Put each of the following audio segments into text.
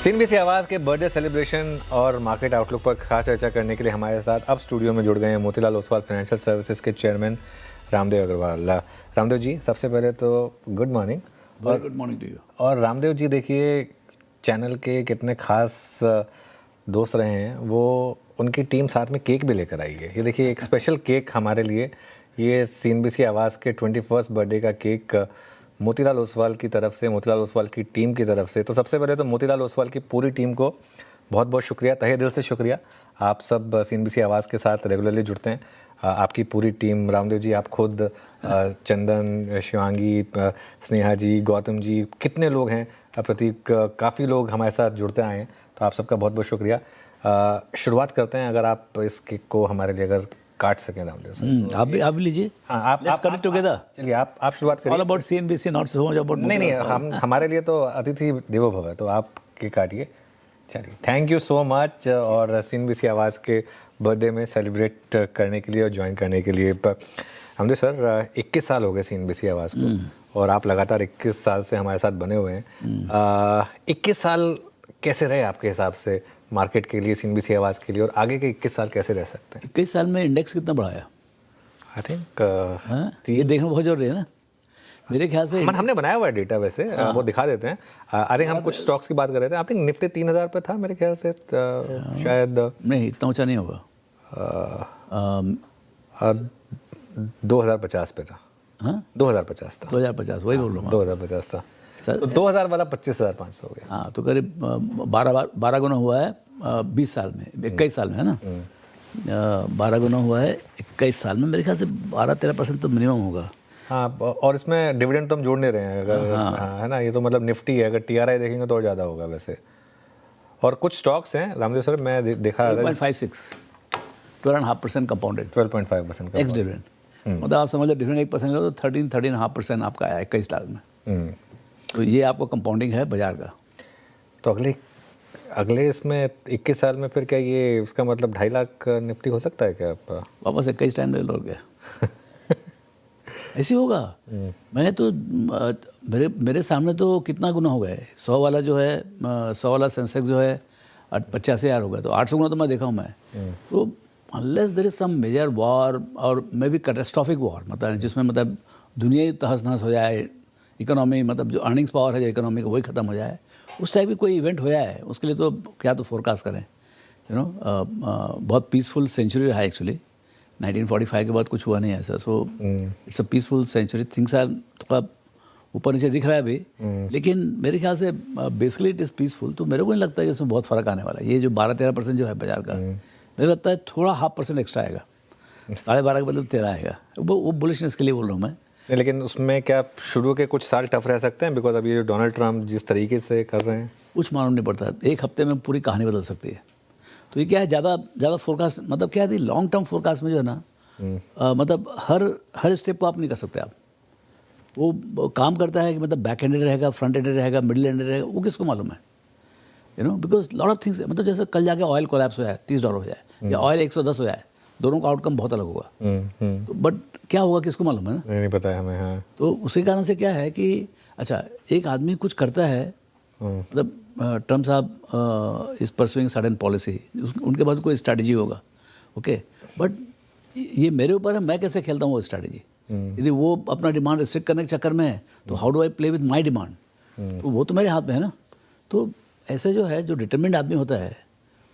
CNBC आवाज़ के birthday celebration और मार्केट आउटलुक पर खास चर्चा करने के लिए हमारे साथ अब स्टूडियो में जुड़ गए हैं मोतीलाल ओसवाल फाइनेंशियल सर्विसेज के चेयरमैन रामदेव अग्रवाल। रामदेव जी, सबसे पहले तो good morning. Very good morning to you. और रामदेव जी, देखिए चैनल के कितने खास दोस्त रहे हैं, वो उनकी टीम साथ में केक भी लेकर आई है। ये देखिए एक स्पेशल केक हमारे लिए, ये सीएनबीसी आवाज़ के 21st बर्थडे का केक मोतीलाल ओसवाल की तरफ से, मोतीलाल ओसवाल की टीम की तरफ से। तो सबसे पहले तो मोतीलाल ओसवाल की पूरी टीम को बहुत बहुत शुक्रिया, तहे दिल से शुक्रिया। आप सब सीएनबीसी आवाज़ के साथ रेगुलरली जुड़ते हैं। आपकी पूरी टीम, रामदेव जी, आप खुद, चंदन, शिवांगी, स्नेहा जी, गौतम जी, कितने लोग हैं, प्रतीक, काफ़ी लोग हमारे साथ जुड़ते आए हैं। तो आप सबका बहुत बहुत शुक्रिया। शुरुआत करते हैं, अगर आप इस केक को हमारे लिए अगर काट सकें रामदेव सर। आप भी लीजिए। हाँ, आप कनेक्ट टुगेदर। चलिए आप शुरुआत करिए। All about CNBC, not so much about. नहीं, हम हमारे लिए तो अतिथि देवो भव है, तो आप केक काटिए। चलिए, थैंक यू सो मच। और सीएनबीसी आवाज़ के बर्थडे में सेलिब्रेट करने के लिए और ज्वाइन करने के लिए रामदेव सर, 21 साल हो गए सीएनबीसी आवाज़ को, और आप लगातार 21 साल से हमारे साथ बने हुए हैं। 21 साल कैसे रहे आपके हिसाब से मार्केट के लिए, सीएनबीसी आवाज़ के लिए, और आगे के 21 साल कैसे रह सकते हैं? 21 साल में इंडेक्स कितना बढ़ाया? आई थिंक ये देखना बहुत जरूरी है ना, मेरे ख्याल से। हमने बनाया हुआ है डेटा वैसे, वो दिखा देते हैं। आई थिंक हम कुछ स्टॉक्स की बात कर रहे थे। आई थिंक निफ्टी 3000 पे था मेरे ख्याल से, शायद नहीं, इतना ऊंचा नहीं होगा। 2050 पे था। हाँ, 2050 था। 2050, वही बोल रहा हूँ। 2050 था सर, तो 2000 वाला 25,500 हो गया। हाँ, तो करीब 12 गुना हुआ है 20 साल में, 21 साल में, है ना। 12 गुना हुआ है 21 साल में। मेरे ख्याल से 12-13% तो मिनिमम होगा। हाँ, और इसमें डिविडेंड तो हम जोड़ नहीं रहे हैं अगर, हाँ, है ना। ये तो मतलब निफ्टी है, अगर टीआरआई देखेंगे तो और ज़्यादा होगा वैसे। और कुछ स्टॉक्स हैं रामदेव सर, मैं देखा 12.56, 12.5% कंपाउंडेड, 12.5% एक्स डिविडेंड। मतलब आप समझ लो डिविडेंड 1% लो तो 13.5% आपका आया 21 साल में। तो ये आपको कंपाउंडिंग है बाजार का। तो अगले इसमें 21 साल में फिर क्या ये उसका मतलब 2.5 लाख निफ्टी हो सकता है क्या आपका? वापस 21 टाइम ले लोगे ऐसे होगा। मैं तो मेरे सामने तो कितना गुना हो गए। 100 वाला जो है, 100 वाला सेंसेक्स जो है 85,000 हो गया, तो 800 गुना तो मैं देखा हूँ मैं। तो unless there is some major war or may be catastrophic war, मतलब जिसमें मतलब दुनिया ही तहस नहस हो जाए, इकोनॉमी मतलब जो अर्निंग्स पावर है जो इकोनॉमी का वही ख़त्म हो जाए, उस टाइप की कोई इवेंट हो जाए, उसके लिए तो क्या तो फोरकास्ट करें। यू नो, बहुत पीसफुल सेंचुरी रहा एक्चुअली। 1945 के बाद कुछ हुआ नहीं ऐसा। So it's a peaceful century. Things are थोड़ा ऊपर नीचे दिख रहा है अभी, लेकिन मेरे ख्याल से बेसिकली इट इज़ पीसफुल। तो मेरे को नहीं लगता है कि इसमें बहुत फ़र्क आने वाला है। ये जो 12-13% जो है बाजार का, मेरे को लगता है थोड़ा 0.5% एक्स्ट्रा आएगा। 12.5 के बदले 13 आएगा। वो बुलिशनेस के लिए बोल रहा हूँ मैं। लेकिन उसमें क्या शुरू के कुछ साल टफ रह सकते हैं, बिकॉज अभी ये डोनाल्ड ट्रम्प जिस तरीके से कर रहे हैं, कुछ मालूम नहीं पड़ता। एक हफ्ते में पूरी कहानी बदल सकती है। तो ये क्या है, ज़्यादा फोरकास्ट, मतलब क्या है, लॉन्ग टर्म फोरकास्ट में जो है ना, मतलब हर स्टेप को आप नहीं कर सकते। आप वो काम करता है कि मतलब बैक एंडेड रहेगा, फ्रंट एंडेड रहेगा, मिडिल एंडेड रहेगा, वो किसको मालूम है। You know, because lot of things, मतलब जैसे कल जाके ऑयल कोलैप्स हो जाए, $30 हो जाए, या ऑयल 110 हो जाए, दोनों का आउटकम बहुत अलग होगा। तो बट क्या होगा किसको मालूम है ना, नहीं पता है हमें। हाँ, तो उसी कारण से क्या है कि अच्छा, एक आदमी कुछ करता है, मतलब ट्रम्प साहब इज परसुइंग सर्टेन पॉलिसी, उनके पास कोई स्ट्रैटेजी होगा, ओके, बट ये मेरे ऊपर है, मैं कैसे खेलता हूँ वो स्ट्रैटेजी। यदि वो अपना डिमांड रिस्ट्रिक्ट करने के चक्कर में है, तो how do I play with my demand, तो वो तो मेरे हाथ में है ना। तो ऐसे जो है, जो डिटरमिन्ड आदमी होता है,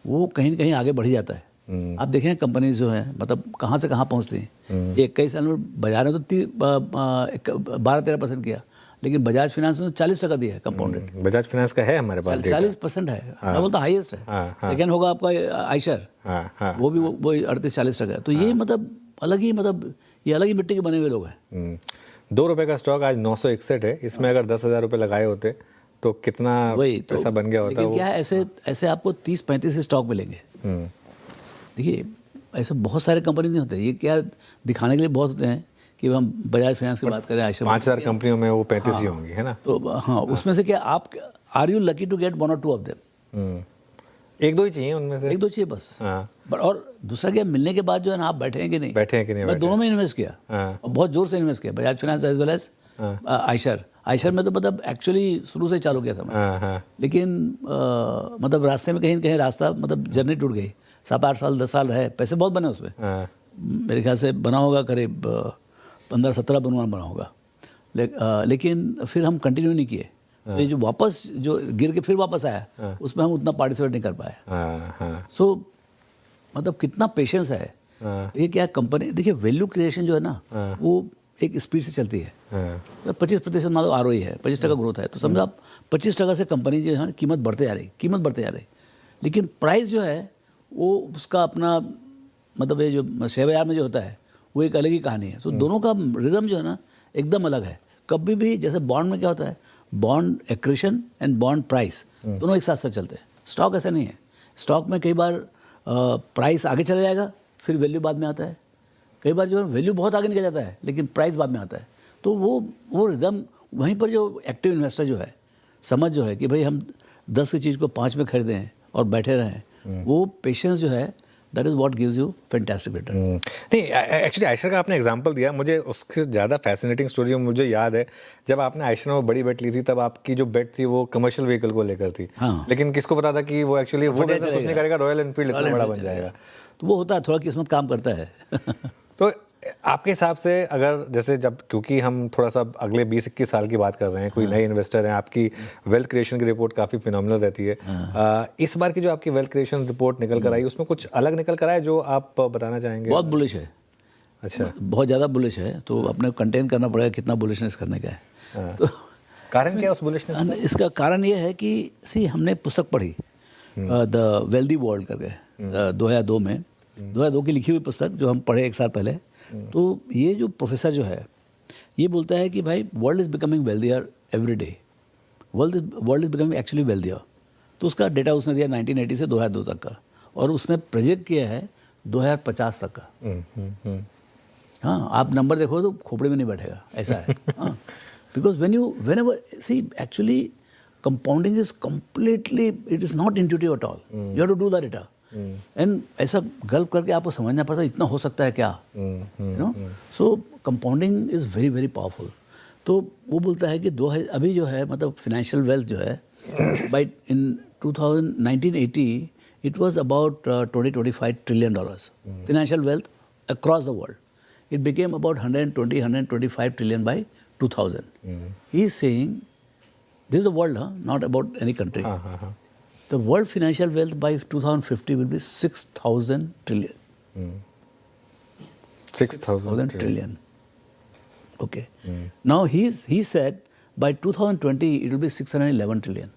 वो कहीं न कहीं आगे बढ़ जाता है। आप देखें कंपनीज जो है, मतलब कहाँ से कहाँ पहुँचती हैं। ये 21 साल में बाजार में तो 12-13% किया, लेकिन बजाज फाइनेंस ने 40% दिया है कंपाउंडेड। बजाज फाइनेंस का है हमारे पास 40% है। मैं बोलता हाईएस्ट है। सेकेंड होगा आपका आइशर, वो भी वो 38-40% है। तो ये मतलब अलग ही, मतलब ये अलग ही मिट्टी के बने हुए लोग हैं। ₹2 का स्टॉक आज 961 है। इसमें अगर 10,000 रुपये लगाए होते तो कितना पैसा बन गया होता। लेकिन क्या है, ऐसे आपको 30-35 स्टॉक मिलेंगे। देखिए, ऐसे बहुत सारे कंपनी नहीं होते। ये क्या दिखाने के लिए बहुत होते हैं कि हम बजाज फाइनेंस की बात करें, आयशर 5,000 कंपनियों में वो 35 ही होंगी, है ना। तो हाँ, उसमें से क्या आप are you lucky to get 1 or 2 of them? 1-2 ही चाहिए उनमें से, 1-2 चाहिए बस। हाँ। और दूसरा क्या, मिलने के बाद जो है ना, आप बैठे हैं कि नहीं, बैठे हैं कि नहीं। मैं दोनों में इन्वेस्ट किया, हाँ। और बहुत जोर से इन्वेस्ट किया, Bajaj finance as well as Eicher. Eicher में तो मतलब एक्चुअली शुरू से चालू किया था मैं, हाँ हाँ लेकिन मतलब रास्ते में कहीं न कहीं रास्ता मतलब जर्नी टूट गई। 7-8 साल 10 साल रहे, पैसे बहुत बने उसमें, हाँ मेरे ख्याल से बना होगा करीब 15-17 बना होगा, लेकिन फिर हम कंटिन्यू नहीं किए। तो ये जो वापस जो गिर के फिर वापस आया, उसमें हम उतना पार्टिसिपेट नहीं कर पाए। हाँ हाँ सो मतलब कितना पेशेंस है। हाँ ये क्या कंपनी, देखिए वैल्यू क्रिएशन जो है ना, वो एक स्पीड से चलती है। हाँ 25% मान लो ROI है, 25% ग्रोथ है, तो समझो आप 25% से कंपनी जो है कीमत बढ़ते जा रही, लेकिन प्राइस जो है वो उसका अपना मतलब ये जो शेयर बाजार में जो होता है वो एक अलग ही कहानी है। सो दोनों का रिदम जो है ना एकदम अलग है। कभी भी जैसे बॉन्ड में क्या होता है, bond accretion and bond price दोनों एक साथ साथ चलते हैं। स्टॉक ऐसा नहीं है। स्टॉक में कई बार प्राइस आगे चला जाएगा, फिर वैल्यू बाद में आता है। कई बार जो है वैल्यू बहुत आगे निकल जाता है, लेकिन प्राइस बाद में आता है। तो वो रिदम वहीं पर जो एक्टिव इन्वेस्टर जो है, समझ जो है कि भाई हम 10 की चीज़ को 5 में खरीदें और बैठे रहें, वो पेशेंस जो है, that is what gives you fantastic return. नहीं एक्चुअली आयशर का आपने एग्जांपल दिया, मुझे उससे ज़्यादा फैसिनेटिंग स्टोरी मुझे याद है जब आपने आयशर में बड़ी बेट ली थी, तब आपकी जो बेट थी वो कमर्शियल व्हीकल को लेकर थी। हाँ। लेकिन किसको पता था कि वो एक्चुअली वो बढ़िया बिजनेस कुछ नहीं चलेगा। करेगा, रॉयल एनफील्ड इतना बड़ा बन जाएगा। तो वो होता है, थोड़ा किस्मत काम करता है। तो आपके हिसाब से अगर जैसे जब, क्योंकि हम थोड़ा सा अगले 20-21 साल की बात कर रहे हैं, कोई नए इन्वेस्टर हैं, आपकी वेल्थ क्रिएशन की रिपोर्ट काफ़ी फिनोमिनल रहती है। इस बार की जो आपकी वेल्थ क्रिएशन रिपोर्ट निकल कर आई, उसमें कुछ अलग निकल कर आया जो आप बताना चाहेंगे? बहुत बुलिश है। अच्छा, बहुत ज़्यादा बुलिश है, तो अपने कंटेन करना पड़ेगा कितना बुलिशनेस करने का है। तो कारण क्या है उस बुलिशनेस? इसका कारण ये है कि हमने पुस्तक पढ़ी द वेल्दी वर्ल्ड करके 2002 में, 2002 की लिखी हुई पुस्तक जो हम पढ़े 1 साल पहले। तो ये जो प्रोफेसर जो है ये बोलता है कि भाई world is becoming wealthier every day, world is becoming actually wealthier. तो उसका डेटा उसने दिया 1980 से 2002 तक का, और उसने प्रोजेक्ट किया है 2050 तक का। हाँ, आप नंबर देखो तो खोपड़े में नहीं बैठेगा, ऐसा है। हाँ, because whenever see actually compounding is completely, it is not intuitive at all. You have to do the data. And ऐसा गल्प करके आपको समझना पड़ता है इतना हो सकता है क्या, you know. So compounding is very very powerful. तो वो बोलता है कि अभी जो है मतलब फिनेंशियल वेल्थ जो है by in 1980 it was about $20-25 trillion financial wealth across the world. It became about 125 trillion by 2000. He is saying, this is the world, not about any country. The world financial wealth by 2050 will be 6,000 trillion. 6,000 trillion. Okay. Now he said by 2020 it will be 611 trillion.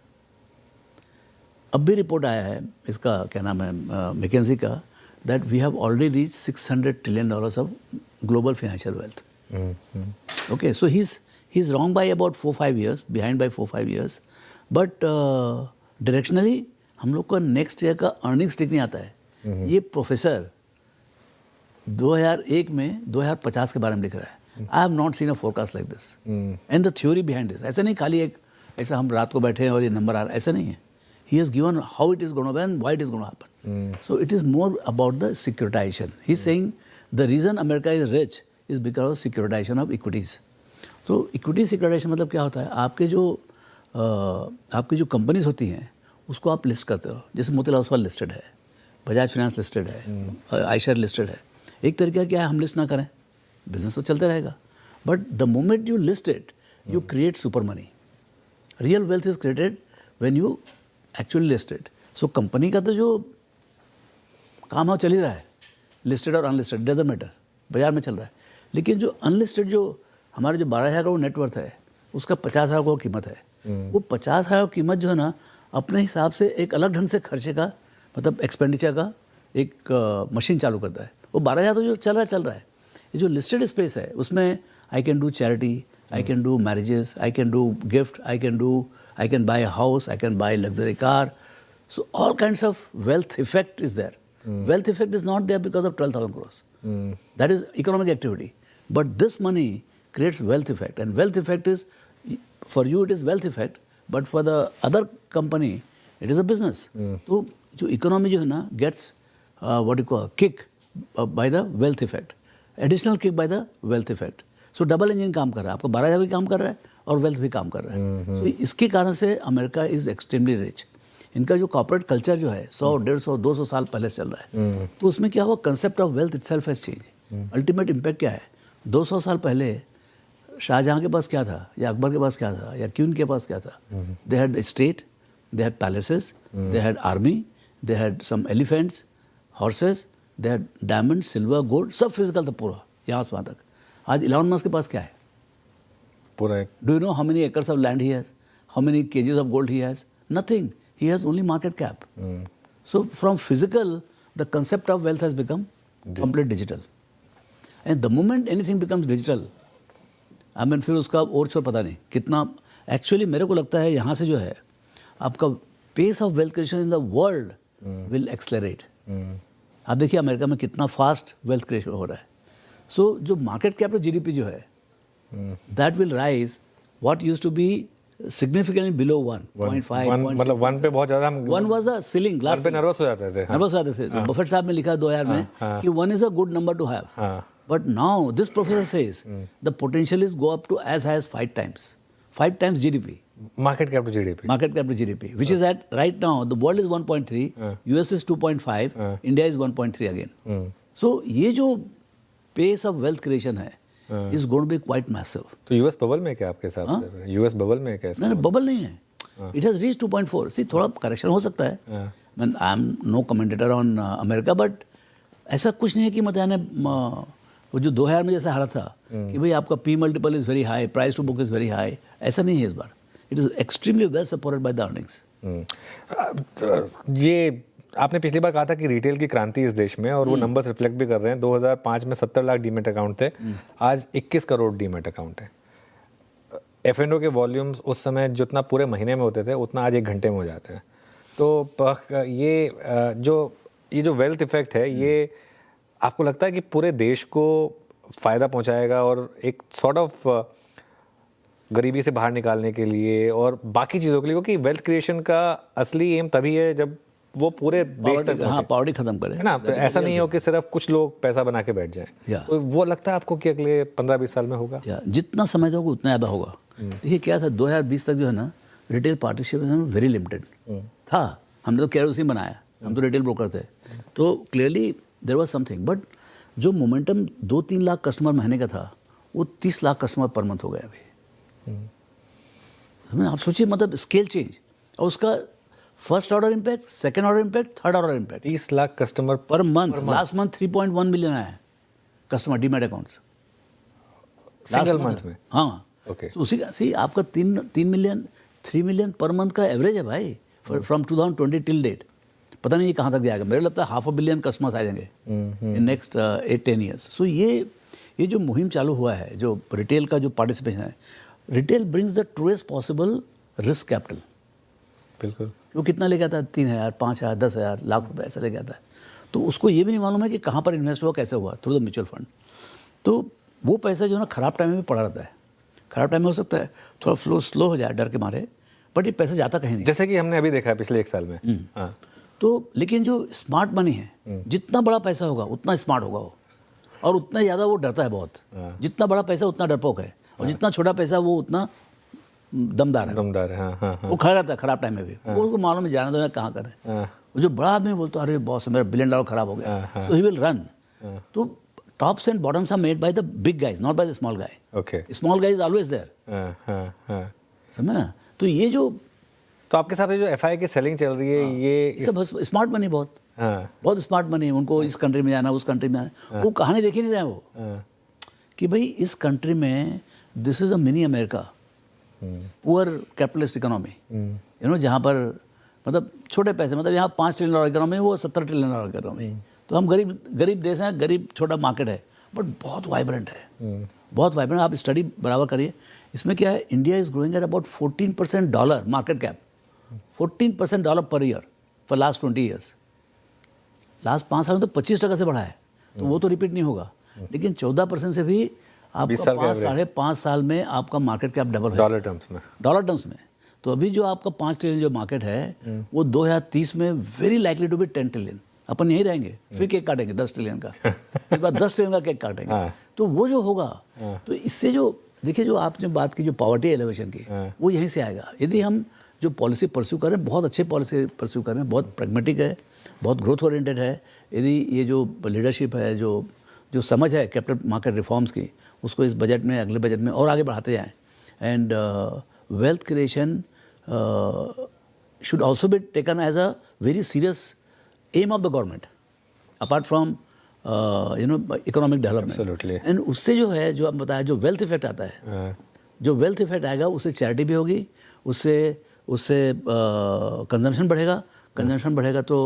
अब भी report आया है इसका, क्या नाम है, McKenzie का, that we have already reached $600 trillion of global financial wealth. Okay, so he's wrong by about 4-5 years, behind by 4-5 years, but directionally हम लोग का नेक्स्ट ईयर का अर्निंग्स ठीक नहीं आता है. ये प्रोफेसर 2001 में 2050 के बारे में लिख रहा है. I have not seen a forecast like this and the theory behind this. ऐसा नहीं खाली एक ऐसा हम रात को बैठे हैं और ये नंबर आ रहा है, ऐसा नहीं है. He has given how it is going to happen and why it is going to happen. So it is more about the securitization. He's saying the reason America is rich is because of securitization of equities. So equity securitization मतलब क्या होता है, आपकी जो companies होती हैं उसको आप लिस्ट करते हो. जैसे मोतीलाल ओसवाल लिस्टेड है, बजाज फाइनेंस लिस्टेड है, आयशर लिस्टेड है. एक तरीका क्या है, हम लिस्ट ना करें, बिजनेस तो चलते रहेगा. But the moment you list it you create super money. Real wealth is created when you actually listed. So company का तो जो काम है वो चल ही रहा है, लिस्टेड और अनलिस्टेड डजंट मैटर, बाजार में चल रहा है. लेकिन जो अनलिस्टेड जो हमारे जो 12,000 का वो नेटवर्थ है, उसका 50,000 को कीमत है. वो 50,000 कीमत जो है ना, अपने हिसाब से एक अलग ढंग से खर्चे का मतलब एक्सपेंडिचर का एक मशीन चालू करता है. वो 12,000 तो जो चल रहा है. ये जो लिस्टेड स्पेस है उसमें I can do charity, I can do marriages, I can do gift, I can buy a house, I can buy a luxury car. So all kinds of wealth effect is there. Wealth effect is not there because of 12,000 crores. That is economic activity. But this money creates wealth effect. And wealth effect is, for you it is wealth effect, but for the other company, it is a business. So जो economy जो है ना gets what you call kick by the wealth effect. Additional kick by the wealth effect. So double engine काम कर रहा है. आपका 12,000 भी काम कर रहा है और वेल्थ भी काम कर रहा है। तो इसके कारण से अमेरिका इज़ एक्सट्रीमली रिच। इनका जो कॉर्पोरेट कल्चर जो है 100, 150, 200 साल पहले से चल रहा है, तो उसमें क्या हुआ, concept of wealth itself has change. Ultimate impact क्या है, 200 साल पहले शाहजहां के पास क्या था, या अकबर के पास क्या था, या क्वीन के पास क्या था? They had state, they had palaces, they had army, they had some elephants, horses, they had diamond, silver, gold, सब फिजिकल था पूरा, यहाँ से वहाँ तक। आज इलॉन मस्क के पास क्या है? पूरा एक do you know how many acres of land he has, how many kgs of gold he has? Nothing. He has only market cap. So from physical, the concept of wealth has become complete digital. And the moment anything becomes digital, I mean फिर उसका और छोड़ पता नहीं कितना actually मेरे को लगता है यहाँ से जो है आपका pace of wealth creation in the world will accelerate. आप देखिए अमेरिका में कितना फास्ट वेल्थ क्रिएशन हो रहा है। सो जो मार्केट कैपिटल जीडीपी जो है that will rise what used to be significantly below 1.5 मतलब 1 पे बहुत ज़्यादा हम 1 was a ceiling 1 last पे नर्वस हो जाते थे। नर्वस हो जाते थे। बफेट साहब ने लिखा 2000 में कि 1 is a good number to have, but now this professor says the potential is go up to as high as 5 times GDP, market cap to GDP, which is at right now the world is 1.3, US is 2.5, India is 1.3 again. So ये जो pace of wealth creation है is going to be quite massive. तो US bubble में क्या आपके हिसाब से? US bubble में क्या? नहीं बबल नहीं है, इट हैज रीच 2.4. सी थोड़ा करेक्शन हो सकता है, मैं I am no commentator on America, but ऐसा कुछ नहीं है कि मतलब वो जो 2000 में जैसा हालत था कि भाई आपका P multiple is very high, price to book is very high, ऐसा नहीं है इस बार. It is extremely well supported by the earnings. ये आपने पिछली बार कहा था कि रिटेल की क्रांति इस देश में, और वो नंबर्स रिफ्लेक्ट भी कर रहे हैं. 2005 में 70 लाख डीमेट अकाउंट थे, आज 21 करोड़ डीमेट अकाउंट है. F&O के वॉल्यूम्स उस समय जितना पूरे महीने में होते थे उतना आज 1 घंटे में हो जाते हैं. तो ये जो वेल्थ इफेक्ट है, ये आपको लगता है कि पूरे देश को फ़ायदा पहुंचाएगा और एक सॉर्ट ऑफ गरीबी से बाहर निकालने के लिए और बाकी चीज़ों के लिए? क्योंकि वेल्थ क्रिएशन का असली एम तभी है जब वो पूरे देश तक पहुंचे. हाँ, पॉवर्टी खत्म करें, है ना. ऐसा नहीं हो कि सिर्फ कुछ लोग पैसा बना के बैठ जाएं. तो वो लगता है आपको कि अगले 15-20 साल में होगा? जितना समय होगा उतना ज़्यादा होगा. देखिए क्या था, 2020 तक जो है ना, रिटेल पार्टनरशिप वेरी लिमिटेड था. हमने तो केरोसिन बनाया, हम तो रिटेल ब्रोकर थे, तो clearly there was something. But जो मोमेंटम 2-3 लाख कस्टमर महीने का था, वो 30 लाख कस्टमर पर मंथ हो गया अभी. आप सोचिए, मतलब स्केल चेंज, और उसका first order impact, second order impact, third order impact. 30 lakh customer per month. Last month 3.1 million आया है customer demat accounts single month में. हाँ, ओके. उसी का सी आपका 3 मिलियन 3 मिलियन पर मंथ का एवरेज है भाई, फ्रॉम 2020 टिल डेट. पता नहीं ये कहाँ तक जाएगा. मेरे लगता है 500 million कस्टमर्स आ जाएंगे इन नेक्स्ट 8-10 ईयर्स. सो ये जो मुहिम चालू हुआ है, जो रिटेल का जो पार्टिसिपेशन है, retail brings the truest possible risk capital. बिल्कुल. वो कितना लेके आता है? 3,000, 5,000, 10,000 लाख रुपए ऐसा लेके आता है. तो उसको ये भी नहीं मालूम है कि कहाँ पर इन्वेस्ट हुआ, कैसे हुआ, थ्रू द म्यूचुअल फंड. तो वो पैसा जो है ना, ख़राब टाइम में भी पड़ा रहता है. ख़राब टाइम में हो सकता है थोड़ा फ्लो स्लो हो जाए डर के मारे, बट ये पैसा जाता कहीं नहीं. जैसे कि हमने अभी देखा है पिछले 1 साल में. हाँ. तो लेकिन जो स्मार्ट मनी है, जितना बड़ा पैसा होगा उतना स्मार्ट होगा वो, और उतना ज़्यादा वो डरता है बहुत. जितना बड़ा पैसा उतना डरपोक है, और जितना छोटा पैसा वो उतना दमदार है. हाँ. वो खड़ा रहता है खराब टाइम में भी. वो उसको मालूम है जाने दो कहाँ करें. वो जो बड़ा आदमी बोलता है, अरे बॉस मेरा $1 बिलियन खराब हो गया, सो ही विल रन. तो tops and bottoms are made by the big guys, not by the small guy. Okay. Small guy is always there. समझ ना. तो ये जो तो आपके साथ जो FI की सेलिंग चल रही है, ये सब स्मार्ट मनी, बहुत स्मार्ट मनी. उनको इस कंट्री में जाना, उस कंट्री में जाना, वो कहानी देख ही नहीं रहे वो कि भाई इस कंट्री में this is a mini America, poor capitalist economy, you know, जहाँ पर मतलब छोटे पैसे, मतलब यहाँ $5 ट्रिलियन इकोनॉमी, वो $70 ट्रिलियन इकोनॉमी. तो हम गरीब देश हैं, गरीब छोटा मार्केट है, बट बहुत वाइब्रेंट है, बहुत वाइब्रेंट. आप स्टडी बराबर करिए. इसमें क्या है, India is growing at about 14% dollar market cap, 14% dollar per year for last 20 years. Last 5 साल में तो 25% से बढ़ा है. तो वो तो रिपीट नहीं होगा, लेकिन 14% से भी आपका 5-5.5 साल में आपका मार्केट कैप डबल है डॉलर टर्म्स में. तो अभी जो आपका 5 ट्रिलियन जो मार्केट है, वो 2030 में very likely to be 10 trillion. अपन यहीं रहेंगे, फिर केक काटेंगे 10 ट्रिलियन का. इस बार 10 ट्रिलियन का केक काटेंगे. तो वो जो होगा, तो इससे जो देखिए जो आपने बात की जो पॉवर्टी एलिवेशन की, वो यहीं से आएगा। यदि हम जो पॉलिसी परस्यू कर रहे हैं, बहुत अच्छे पॉलिसी परस्यू कर रहे हैं, बहुत प्रैग्मेटिक है, बहुत ग्रोथ ओरिएंटेड है, यदि ये जो लीडरशिप है, जो समझ है कैपिटल मार्केट रिफॉर्म्स की, उसको इस बजट में, अगले बजट में और आगे बढ़ाते जाएं, and wealth creation should also be taken as a very serious aim of the government, apart from economic development. Absolutely. And उससे जो है, जो आप बताया, जो वेल्थ इफेक्ट आता है, जो वेल्थ इफेक्ट आएगा, उससे चैरिटी भी होगी, उससे कंजम्पशन बढ़ेगा, कंजम्पशन बढ़ेगा तो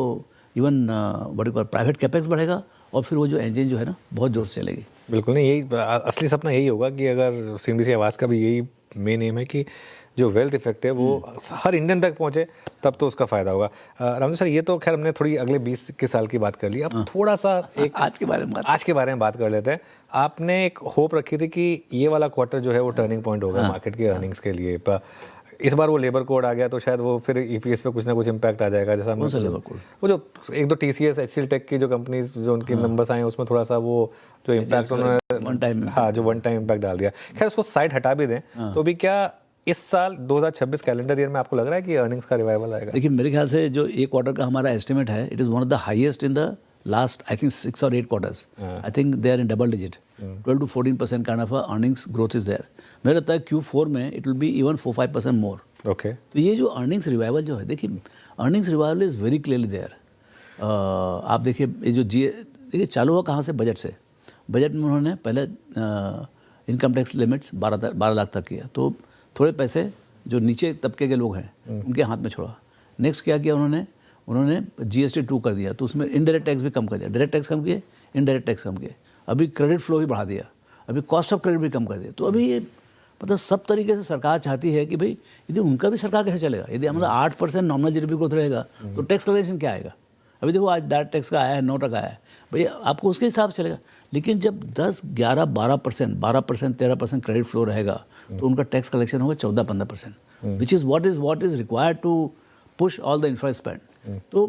इवन प्राइवेट कैपेक्स बढ़ेगा, और फिर वो जो इंजन जो है ना, बहुत जोर से चलेगी। बिल्कुल नहीं, यही असली सपना यही होगा कि अगर सीएनबीसी आवाज़ का भी यही मेन एम है कि जो वेल्थ इफेक्ट है वो हर इंडियन तक पहुंचे, तब तो उसका फ़ायदा होगा। रामदेव सर, ये तो खैर हमने थोड़ी अगले 20 साल की बात कर ली, अब थोड़ा सा एक आज के बारे में बात कर लेते हैं। आपने एक होप रखी थी कि ये वाला क्वार्टर जो है वो टर्निंग पॉइंट होगा मार्केट के अर्निंग्स के लिए, पर इस बार वो लेबर कोड आ गया तो शायद वो फिर ईपीएस पे कुछ ना कुछ इम्पैक्ट आ जाएगा। जैसा कौन सा लेबर कोड? वो जो एक दो टीसीएस, एचसीएल टेक की जो कंपनीज जो उनके नंबर्स आए उसमें थोड़ा सा वो जो इम्पैक्ट उन्होंने वन टाइम इम्पैक्ट डाल दिया। खैर उसको साइड हटा भी दें तो भी क्या इस साल 2026 कैलेंडर ईयर में आपको लग रहा है कि अर्निंग्स का रिवाइवल आएगा? देखिए मेरे ख्याल से जो एक क्वार्टर का हमारा एस्टिमेट है, it is one of the highest in the last I think 6 or 8 quarters. I think they are in double digit. 12 to 14% kind of a earnings growth is there. मुझे लगता है Q4 में it will be even 4-5% more. Okay. तो ये जो earnings revival जो है, देखिए earnings revival is very clearly there. आप देखिए ये जो देखिए चालू हुआ कहाँ से? बजट से। बजट में उन्होंने पहले इनकम टैक्स लिमिट्स 12 लाख तक किया, तो थोड़े पैसे जो नीचे तबके के लोग हैं उनके हाथ में छोड़ा। नेक्स्ट क्या किया उन्होंने GST 2 कर दिया, तो उसमें इनडायरेक्ट टैक्स भी कम कर दिया, डायरेक्ट टैक्स कम किए, इनडायरेक्ट टैक्स कम किए। अभी क्रेडिट फ्लो भी बढ़ा दिया, अभी कॉस्ट ऑफ क्रेडिट भी कम कर दिया। तो अभी ये मतलब सब तरीके से सरकार चाहती है कि भाई यदि उनका भी सरकार कैसे चलेगा? यदि हमारा 8% नॉमिनल जीडीपी ग्रोथ रहेगा तो टैक्स कलेक्शन क्या आएगा? अभी देखो आज डायरेक्ट टैक्स का आया है 9% आया है, भैया आपको उसके हिसाब से चलेगा। लेकिन जब 10, 11, 12%, 13% क्रेडिट फ्लो रहेगा तो उनका टैक्स कलेक्शन होगा 14-15%, which is what is required to push all the infra spend. तो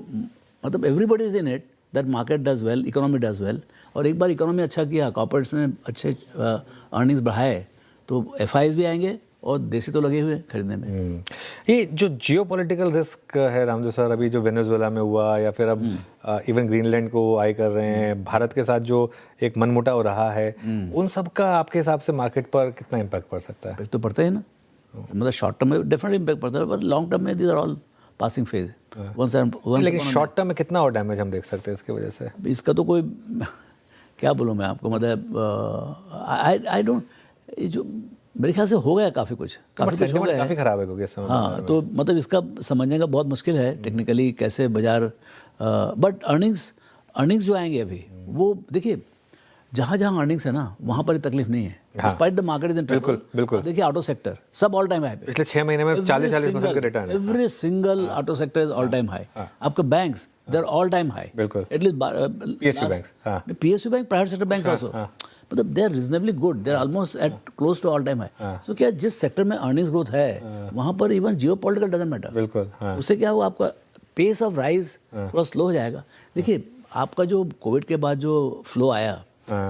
मतलब everybody is in it that market does well, economy does well. और एक बार इकोनॉमी अच्छा किया, कॉर्पोरेट्स ने अच्छे अर्निंग्स बढ़ाए, तो FIs भी आएंगे और देसी तो लगे हुए खरीदने में। ये जो जियोपॉलिटिकल रिस्क है रामदेव सर, अभी जो वेनेजुएला में हुआ या फिर अब इवन ग्रीनलैंड को आई कर रहे हैं, भारत के साथ जो एक मनमुटाव रहा है, उन सब का आपके हिसाब से मार्केट पर कितना इम्पैक्ट पड़ सकता है? इम्पैक्ट तो पड़ता ही ना, मतलब शॉर्ट टर्म में डेफिनेटली इम्पैक्ट पड़ता है, पर लॉन्ग टर्म में these are all passing phase. लेकिन शॉर्ट टर्म में कितना और डैमेज हम देख सकते हैं इसकी वजह से? इसका तो कोई क्या बोलूँ मैं आपको, मतलब आई डोंट, ये जो मेरे ख्याल से हो गया काफ़ी कुछ हो गया, काफ़ी खराब है क्योंकि इस समय। हाँ, तो मतलब इसका समझने का बहुत मुश्किल है टेक्निकली कैसे बाजार, बट अर्निंग्स जो आएंगे अभी वो देखिए, जहाँ अर्निंग्स है ना वहाँ पर तकलीफ नहीं है, despite the market is in trouble. बिल्कुल। देखिए ऑटो सेक्टर सब ऑल टाइम हाई पे, पिछले 6 महीने में 40% के रिटर्न है। Every single auto sector is all time high. आपके banks they are all time high, बिल्कुल। At least PSU bank, private sector banks also, मतलब they are reasonably good, they are almost at close to all time high. So क्या जिस sector में earnings growth है वहाँ पर even geopolitical doesn't matter. बिल्कुल। उससे क्या हुआ, आपका पेस ऑफ राइज थोड़ा स्लो हो जाएगा। देखिए आपका जो कोविड के बाद जो फ्लो आया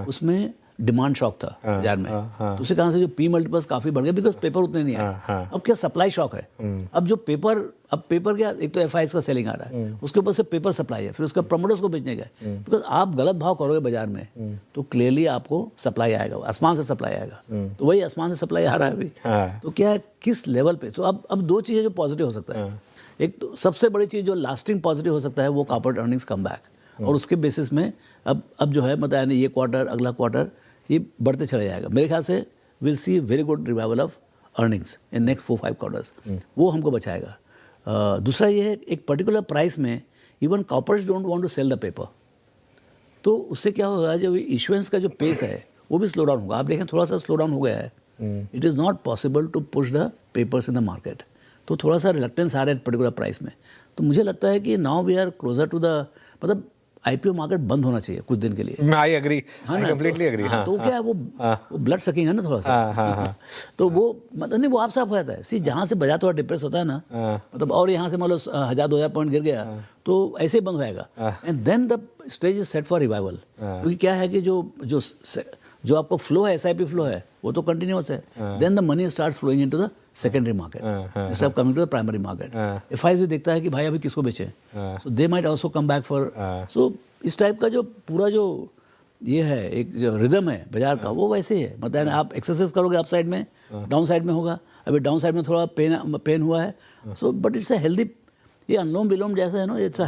उसमें डिमांड शॉक था बाजार में, तो उससे कारण से जो P मल्टीपल्स काफ़ी बढ़ गए, बिकॉज पेपर उतने नहीं आए। अब क्या सप्लाई शॉक है, अब जो पेपर क्या, एक तो FIs का सेलिंग आ रहा है, उसके ऊपर से पेपर सप्लाई है, फिर उसका प्रमोटर्स को बेचने का है, बिकॉज आप गलत भाव करोगे बाजार में तो क्लियरली आपको सप्लाई आएगा, आसमान से सप्लाई आएगा। तो वही आसमान से सप्लाई आ रहा है अभी, तो क्या है किस लेवल पे। तो अब दो चीज़ें जो पॉजिटिव हो सकता है, एक तो सबसे बड़ी चीज़ जो लास्टिंग पॉजिटिव हो सकता है वो कॉर्पोरेट अर्निंग्स कम बैक, और उसके बेसिस में अब जो है मतलब यानी ये क्वार्टर, अगला क्वार्टर ये बढ़ते चले जाएगा। मेरे ख्याल से will see very good revival of earnings in next 4-5 quarters, वो हमको बचाएगा। दूसरा ये है एक पर्टिकुलर प्राइस में even corporates don't want to sell the paper, तो उससे क्या होगा, जब इशुएंस का जो पेस है वो भी स्लो डाउन होगा। आप देखें थोड़ा सा स्लो डाउन हो गया है, it is not possible to push the papers in the market, तो थोड़ा सा रिलक्टेंस आ रहा है पर्टिकुलर प्राइस में। तो मुझे लगता है कि now we are closer to the, मतलब IPO मार्केट बंद होना चाहिए कुछ दिन के लिए। I agree, I completely agree. तो क्या है वो ब्लड सकिंग है ना थोड़ा सा। तो वो मतलब नहीं, वो आप साफ हो जाता है। सी जहाँ से बाजार थोड़ा डिप्रेस होता है ना, मतलब और यहाँ से मान लो 1000-2000 पॉइंट गिर गया तो ऐसे ही बंद हो जाएगा, and then the stage is set for revival. क्योंकि क्या है कि जो जो आपका फ्लो है, SIP फ्लो है, वो तो कंटिन्यूस है. Then the money start flowing into the secondary market instead of coming to the primary market. FIs भी देखता है कि भाई अभी किसको बेचे, so they might also come back for. So इस टाइप का जो पूरा जो ये है एक जो रिदम है बाजार का, वो वैसे ही है. मतलब आप एक्सरसाइज करोगे अप साइड में, डाउन साइड में होगा. अभी डाउन साइड में थोड़ा पेन हुआ है. So but it's a healthy, ये अनुलोम विलोम जैसा है ना, it's a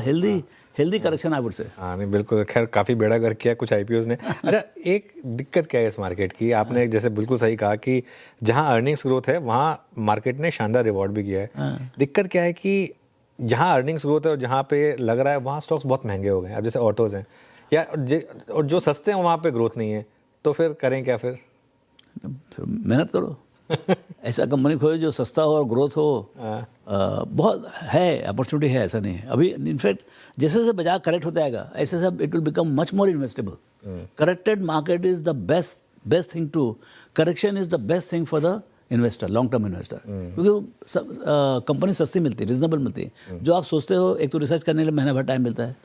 healthy correction I would say. हाँ नहीं बिल्कुल, खैर काफ़ी बेड़ा गर्क किया कुछ IPOs ने. अच्छा, एक दिक्कत क्या है इस मार्केट की, आपने जैसे बिल्कुल सही कहा कि जहाँ अर्निंग्स ग्रोथ है वहाँ मार्केट ने शानदार रिवॉर्ड भी किया है. दिक्कत क्या है कि जहाँ अर्निंग्स ग्रोथ है और जहाँ पे लग रहा है वहाँ स्टॉक्स बहुत महंगे हो गए हैं. अब जैसे ऑटोज़ हैं या और जो सस्ते हैं वहाँ पे ग्रोथ नहीं है, तो फिर करें क्या फिर मेहनत करो. ऐसा कंपनी खोलो जो सस्ता हो और ग्रोथ हो. बहुत है, अपॉर्चुनिटी है, ऐसा नहीं है. अभी इनफैक्ट जैसे जैसे बाजार करेक्ट होता जाएगा ऐसे सब it will become much more investable. Corrected market is the best thing to, correction is the best thing for the investor, long term investor. क्योंकि कंपनी सस्ती मिलती है, रिजनेबल मिलती है. जो आप सोचते हो, एक तो रिसर्च करने के लिए महीना भर टाइम मिलता है,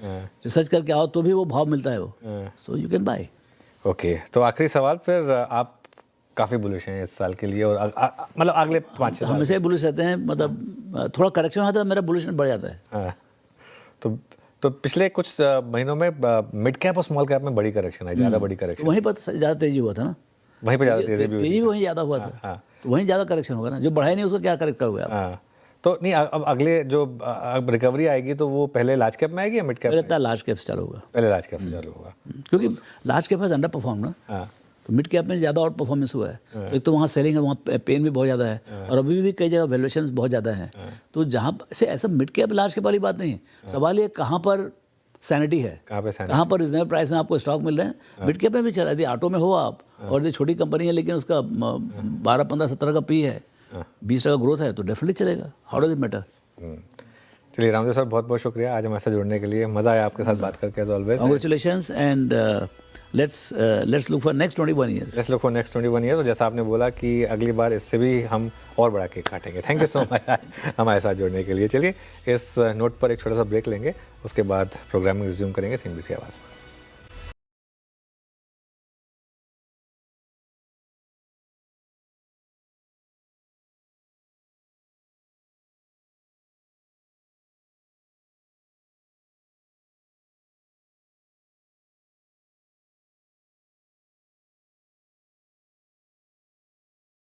रिसर्च करके आओ तो भी वो भाव मिलता है वो. So you can buy. Okay, तो आखिरी सवाल फिर, आप काफ़ी बुलिश हैं इस साल के लिए और मतलब अगले 5-6 साल हमेशा ही बुलिश रहते हैं. मतलब थोड़ा करेक्शन होता है मेरा बुलिश बढ़ जाता है. हाँ, तो पिछले कुछ महीनों में मिड कैप और स्मॉल कैप में बड़ी करेक्शन आई, ज़्यादा बड़ी करेक्शन. वहीं पर ज़्यादा तेजी हुआ था ना, वहीं पर ज़्यादा तेजी भी हुई. तेजी भी वहीं ज़्यादा हुआ था. तो वहीं ज़्यादा करेक्शन होगा ना, जो बढ़ाया नहीं उसको क्या करेक्ट करोगे आप. हाँ, तो नहीं अब अगले जो अब रिकवरी आएगी तो वो पहले लार्ज कैप में आएगी या मिड कैप में? पहले लार्ज कैप से चालू होगा. पहले लार्ज कैप से चालू होगा, क्योंकि लार्ज कैप है अंडर परफॉर्म ना. हाँ, तो मिड कैप में ज़्यादा आउट परफॉर्मेंस हुआ है. तो एक तो वहाँ सेलिंग है, वहाँ पेन भी बहुत ज़्यादा है, और अभी भी कई जगह वैल्यूएशंस बहुत ज़्यादा हैं. तो जहाँ से ऐसा मिड कैप लार्ज कैप वाली बात नहीं है. सवाल ये कहाँ पर सैनिटी है, कहाँ पर रिजनेबल प्राइस में आपको स्टॉक मिल रहे हैं. मिड कैप में भी चला, यदि ऑटो में हो आप और यदि छोटी कंपनी है लेकिन उसका 12, 15, 17 का पी है, 20% ग्रोथ है, तो डेफिनेटली चलेगा. How does it matter. चलिए रामदेव सर, बहुत बहुत शुक्रिया आज हमारे साथ जुड़ने के लिए. मज़ा आया आपके साथ बात करके as always. Congratulations and let's look for next 21 years. Let's look for next 21 years. तो जैसा आपने बोला कि अगली बार इससे भी हम और बड़ा केक काटेंगे. थैंक यू सो मच हमारे साथ जुड़ने के लिए. चलिए इस नोट पर एक छोटा सा ब्रेक लेंगे, उसके बाद प्रोग्रामिंग रिज्यूम करेंगे CNBC आवाज़ पर.